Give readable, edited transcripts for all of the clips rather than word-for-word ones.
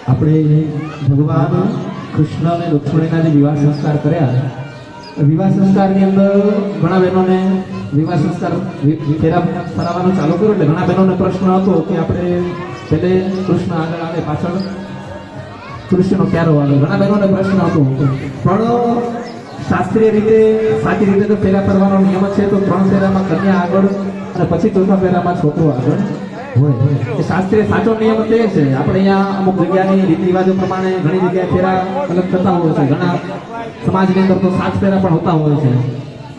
આપણે ભગવાન કૃષ્ણ અને રુક્મિણીના જે વિવાહ સંસ્કાર કર્યા, વિવાહ સંસ્કારની અંદર ઘણા બહેનોને વિવાહ સંસ્કાર ફેરા ફરાવવાનું ચાલુ કર્યું એટલે ઘણા બહેનોને પ્રશ્ન હતો કે આપણે પહેલે કૃષ્ણ આગળ આવે પાછળ કૃષ્ણનો ક્યારો આવે, ઘણા બહેનોને પ્રશ્ન હતો. પણ શાસ્ત્રીય રીતે સાચી રીતે તો ફેરા ફરવાનો નિયમ છે તો 3 ફેરામાં કન્યા આગળ અને પછી 4થા ફેરામાં છોકરો આગળ હોય. એ શાસ્ત્રીય સાચો નિયમ તે છે. આપણે અહીંયા અમુક જગ્યાની રીત રિવાજો પ્રમાણે ઘણી જગ્યાએ ફેરા અલગ થતા હોય છે. ઘણા સમાજની અંદર તો 7 ફેરા પણ હોતા હોય છે.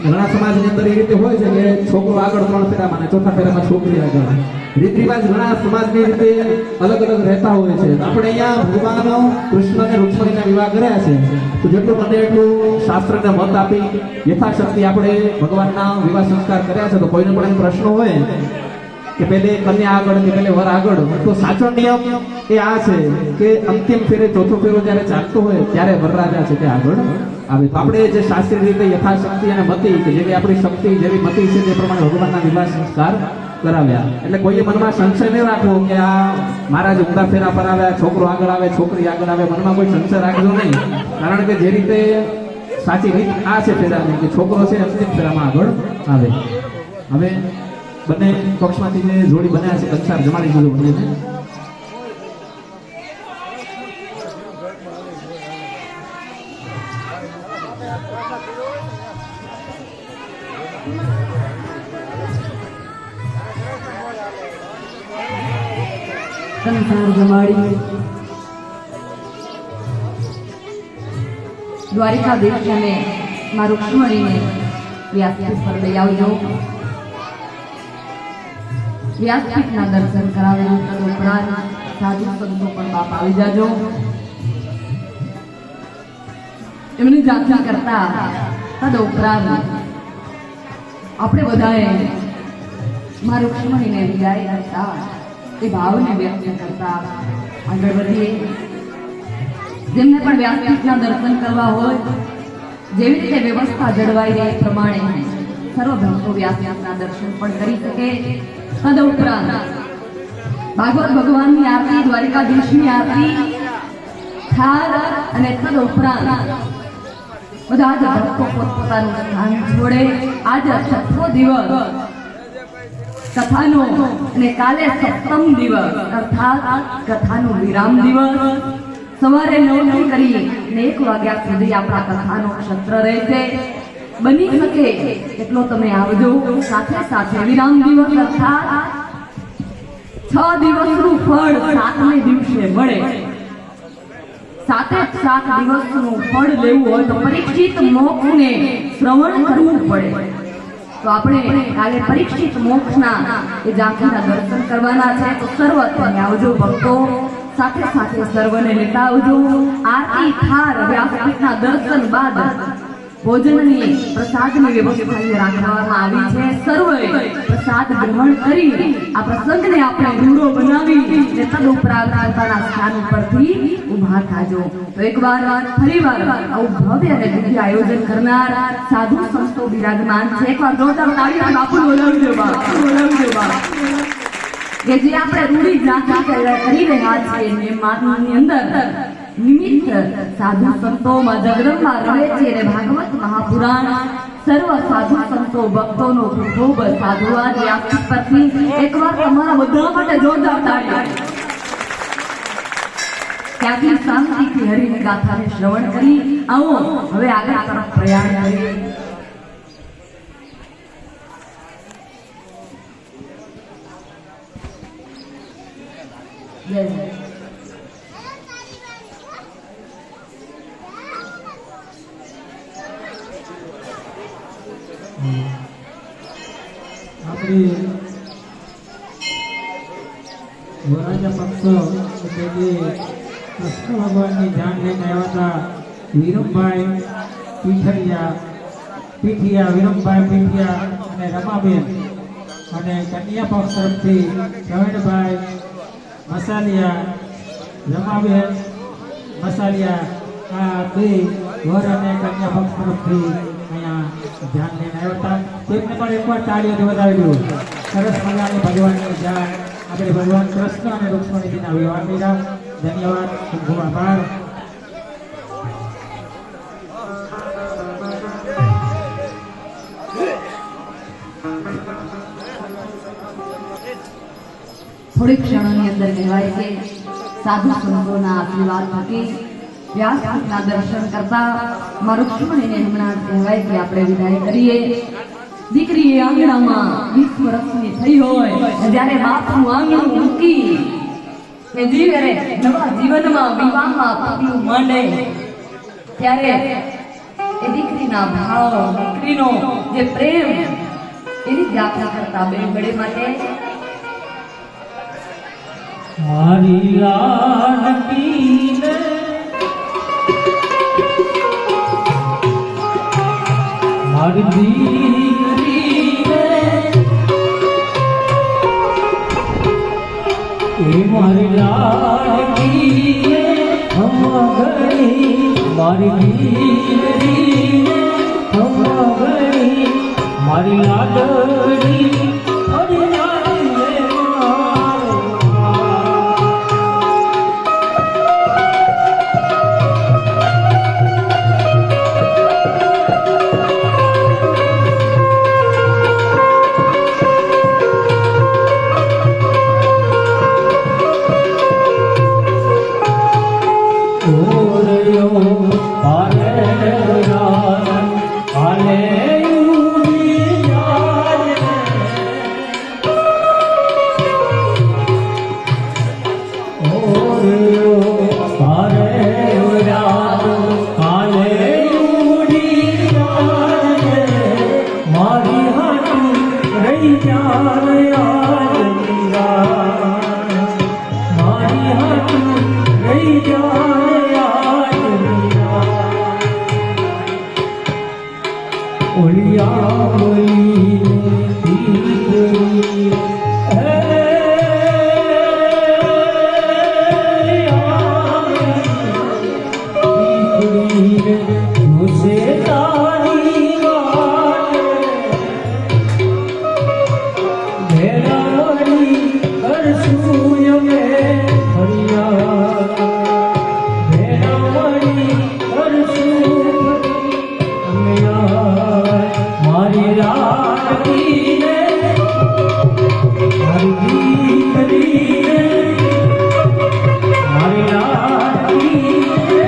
ઘણા સમાજની અંદર એ રીતે હોય છે કે છોકરો આગળ 3 ફેરામાં અને 4થા ફેરામાં છોકરી આગળ. રીત રિવાજ ઘણા સમાજની રીતે અલગ અલગ રહેતા હોય છે. આપણે અહીંયા ભગવાન કૃષ્ણ અને રુક્મિણીના વિવાહ કર્યા છે તો જેટલું બને એટલું શાસ્ત્રને મત આપી યથાશક્તિ આપણે ભગવાનના વિવાહ સંસ્કાર કર્યા છે. તો કોઈને પણ પ્રશ્ન હોય કે પહેલે કન્યા આગળ કે પહેલે વર આગળ, તો સાચો નિયમ એ આ છે કે અંતિમ ફેરે 4થો ફેરો જ્યારે ચાલતો હોય ત્યારે વરરાજા છે તે આગળ આવે. તો આપણે જે શાસ્ત્રીય રીતે યથાશક્તિ અને મતિ કે જેવી આપણી શક્તિ જેવી મતિ છે તે પ્રમાણે ભગવાનના વિવાહ સંસ્કાર કરાવ્યા. એટલે કોઈએ મનમાં સંશય નહીં રાખવો કે આ મારા જ ઊંધા ફેરા પર આવ્યા, છોકરો આગળ આવે છોકરી આગળ આવે, મનમાં કોઈ સંશય રાખજો નહીં. કારણ કે જે રીતે સાચી રીત આ છે ફેરાની કે છોકરો છે અંતિમ ફેરામાં આગળ આવે. હવે બંને પક્ષમાંથી જે જોડી બન્યા છે કંસાર જમાડી દીધો બંનેને. કંસાર જમાડી દ્વારિકા દેવી અને મારું રુક્મિણીને વ્યાસપીઠ પર લઈ આવજો. વ્યાસપીઠના દર્શન કરાવેલું તદ ઉપરાંત સાધુ સંતો પણ બાપ આવી જાજો. એમની જાતિ કરતા તદ ઉપરાંત આપણે બધાએ મારું રુક્મિણીને વિદાય કરતા એ ભાવને વ્યક્ત કરતા આગળ વધીએ. જેમને પણ વ્યાસપીઠના દર્શન કરવા હોય, જેવી રીતે વ્યવસ્થા જળવાઈ રહે એ પ્રમાણે સર્વ ભક્તો વ્યાસપીઠના દર્શન પણ કરી શકે. તદ ઉપરાંત ભાગવત ભગવાનની આરતી, દ્વારિકાધીશની આરતી થાળ અને તદ ઉપરાંત બધા જ ભક્તો પોતપોતાનું સ્થાન છોડે. આજે છઠ્ઠો દિવસ કથાનો અને કાલે સપ્તમ દિવસ અર્થાત કથાનો વિરામ દિવસ. સવારે 9 થી કરી અને 1 વાગ્યા સુધી આપણા કથાનો ક્ષેત્ર રહેશે. બની શકે એટલો તમે આવજો. સાથે સાથે વિરામ દિવસ અર્થાત 6 દિવસનું ફળ 7મે દિવસે મળે. 7 દિવસનું ફળ લેવું હોય તો પરીક્ષિત મોક્ષને શ્રવણ કરવું પડે. તો આપણે કાલે પરીક્ષિત મોક્ષના એ ઝાંખીના દર્શન કરવાના છે. તો સર્વ તમે આવજો ભક્તો. સાથે સાથે સર્વને લેતા આવજો. આરતી થાળ વ્યાસપીઠના દર્શન બાદ ભોજનની પ્રસાદની વ્યવસ્થા રાખવામાં આવી છે. સર્વે પ્રસાદ ગ્રહણ કરી આ પ્રસંગને આપણે રૂડો બનાવી અને તદ ઉપરાંત પોતાના સ્થાન ઉપરથી ઊભા થાજો. તો એકવાર ફરીવાર આવું ભવ્ય અને દિવ્ય આયોજન કરનાર સાધુ સંતો બિરાજમાન છે. એકવાર જોરદાર તાળીઓ બાપુ બોલાવજો. કે જે આપણે રૂડી ઝાંખી કરી રહ્યા છીએ ને માની અંદર નિમિત્ત સાધુ સંતોમાં જગદંબા રહે છે અને ભાગવત મહાપુરાણ સર્વ સાધુ સંતો ભક્તોનો ખૂબ સાધુવાદ વ્યાસપીઠ પરથી એકવાર તમારા બધા માટે જોરદાર તાળીઓ. ત્યાંથી શાંતિથી હરિની ગાથાને શ્રવણ કરી આવો હવે આગળ તરફ પ્રયાણ કરીએ. જય આપણી વરાજા પક્ષો કે જે કૃષ્ણ ભગવાનની જાન લઈને આવ્યા હતા વિરમભાઈ પીઠિયા વિરમભાઈ પીઠિયા અને રમાબેન અને કન્યા પક્ષ તરફથી પ્રવીણભાઈ મસાલિયા, રમાબેન મસાલિયા, આ બે વર અને કન્યા પક્ષ તરફથી અહીંયા ધ્યાન લઈને આવ્યા હતા. તેમને પણ એકવાર તાળીઓથી વધાવી દો. સરસ મજાની ભગવાનની જાન આપણે ભગવાન કૃષ્ણ અને રૂક્ષ્મણીજીના વિવાહ કર્યા. ધન્યવાદ, ખૂબ ખૂબ આભાર. થોડી ક્ષણોની અંદર કહેવાય કે સાધુ સંતોના આશીર્વાદ થકી વ્યાસપીઠના દર્શન કરતા મારું રૂક્ષ્મણીને હમણાં કહેવાય કે આપણે વિદાય કરીએ. દીકરી એ આંગણામાં 20 વર્ષની થઈ હોય જ્યારે બાપનું આંગણું મૂકી એ જીવે નવા જીવનમાં વિવાહમાં પગલું માંડે ત્યારે એ દીકરીના ભાવ, દીકરીનો જે પ્રેમ એની વ્યાખ્યા કરતા બેનબડે માટે મારી લાડકીને મારી દીકરીને એ મારી લાડકીને હમગણી મારી દીકરીને હમગણી મારી લાડડી જોડીને જોશે તારી વાટ ભેળા મળી કરશું અમે ફરિયાદ ભેળા મળી કરશું અમે યાદ મારી લાડકીને મારી દીકરીને મારી લાડકીને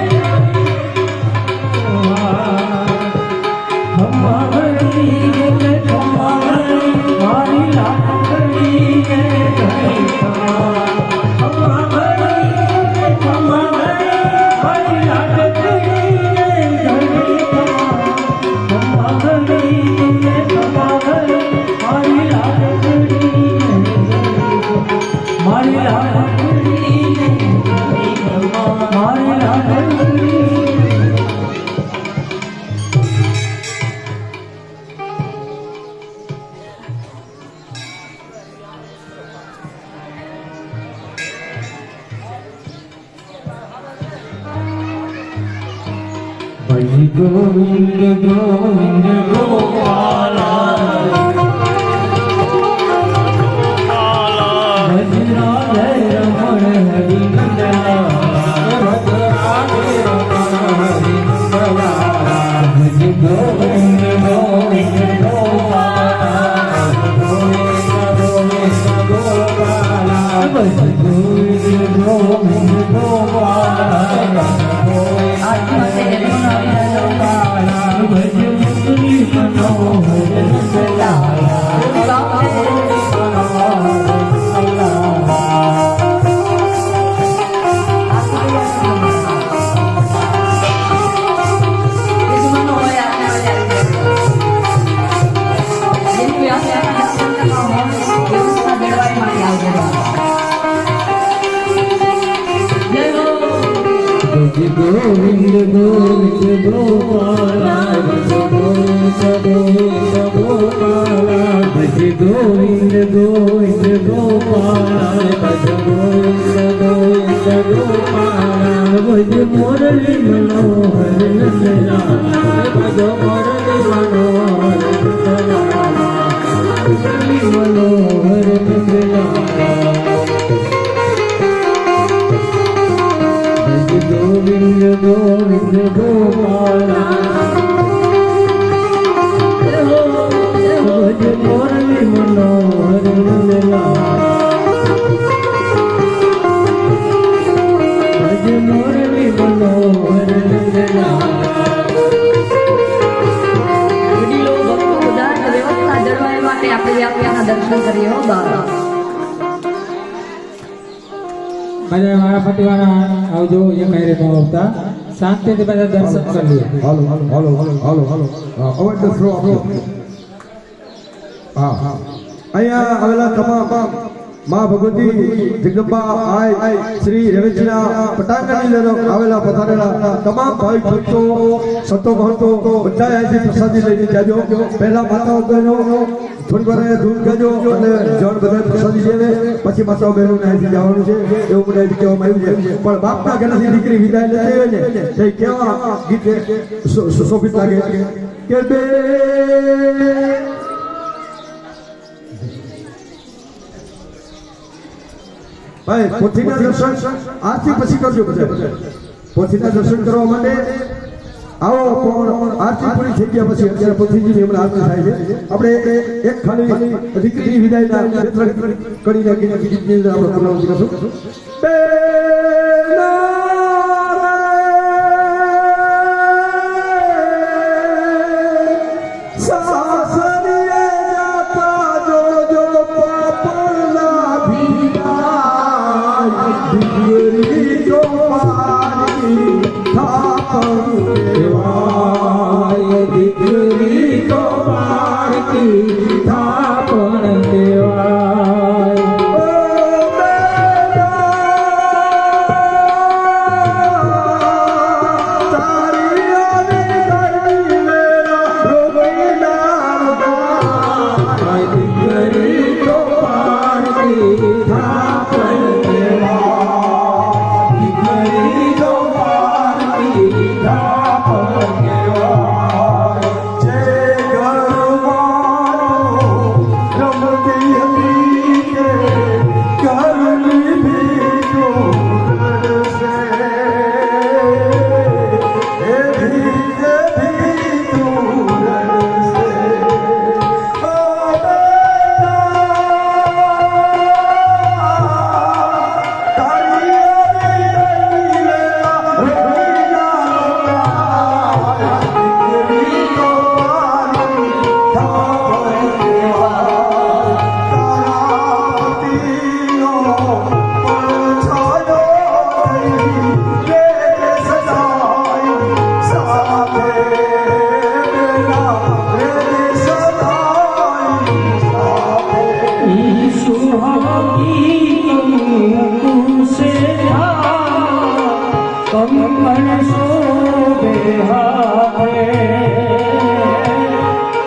મારી લાડકીને ભજ ગોવિંદ ગોવિંદ ગોપાલા ભજ રાધે રમણ હરિ મંડલા ભજ રાધે રમણ હરિ મંડલા ભજ ગોવિંદ ગોવિંદ ગોપાલા ગોવિંદ ગોવિંદ ગોપાલા ભજ ગોવિંદ ગોવિંદ ગોપાલા ભજ મુરલી મનોહર ગોવિંદ ગોવિંદ ગોપાલા ભજ ગોવિંદ ગોવિંદ ગોપાલા ભજ ગોવિંદ ગોવિંદ ગોપાલા ભજ ગોવિંદ ગોવિંદ ગોપાલા ભજ મુરલી મનોહર નંદલાલ ભજ મુરલી મનોહર નંદલાલ મુરલી મનોહર નંદલાલ ગોવિંદ ગોવિંદ ગોપાલા ભજ મુરલી મનોહર નંદલાલ ભજ મુરલી મનોહર નંદલાલ વડીલો ભક્તો ઉદાર વ્યવસ્થા જળવાય માટે આપણે વ્યાખ્યાના દર્શન કરીએ હો બાબા બધા મારા પતિવાળા આવજો એ કઈ રીતે આવતા શાંતિથી બધા દર્શન કરી લઈએ હાલો હાલો હાલો હાલો હાલો હાલો અવાજ તો થ્રો આપો હા હા અહીંયા આવેલા તમામ માં ભગવતી જગદંબા આય શ્રી રવેચના પટાંગણની અંદર આવેલા પધારેલા તમામ ભાઈ ભક્તો સંતો મહંતો બધા અહીંથી પ્રસાદી લઈને જાજો પહેલા માતાઓ બહેનો થોડી વાર ધૂન ગાજો અને જણ બધા પ્રસાદી છે પછી માતાઓ બહેનોને અહીંથી જવાનું છે એવું મને અહીંથી કહેવામાં આવ્યું છે પણ બાપના ઘરેથી દીકરી વિદાય લેતી હોય ને તે કેવા ગીત સુશોભિત લાગે કે બે ભાઈ પોથીના દર્શન આરતી પછી કરજો બધા પોથીના દર્શન કરવા માટે આવો પણ આરતી પૂરી થઈ ગયા પછી અત્યારે પોથીજીની હમણાં આરતી થાય છે આપણે એક ખાલી દીકરી વિદાયના ક્ષેત્ર કરીને ગીતની અંદર આપણે પુનરાવૃત્તિ કરશું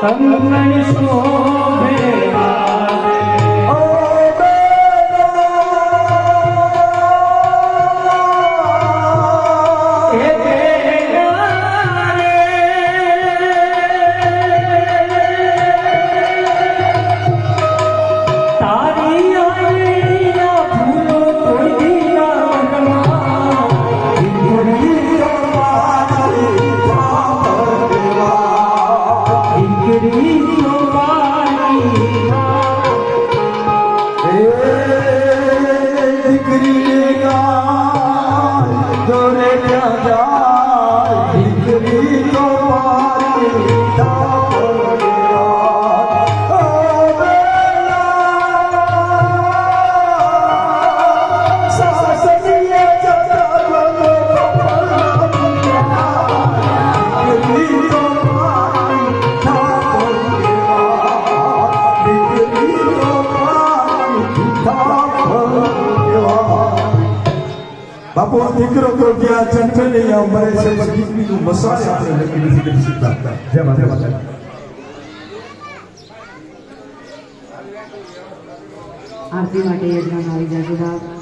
કંકણ શોભે બાપુ દીકરો તો ત્યાં ચંચલિયા મરે છે પણ દીકરીનું મસાલે આપણે લખી નથી કરી શકતા. જય માતા. આરતી માટે યજમાન આવી જાય છે.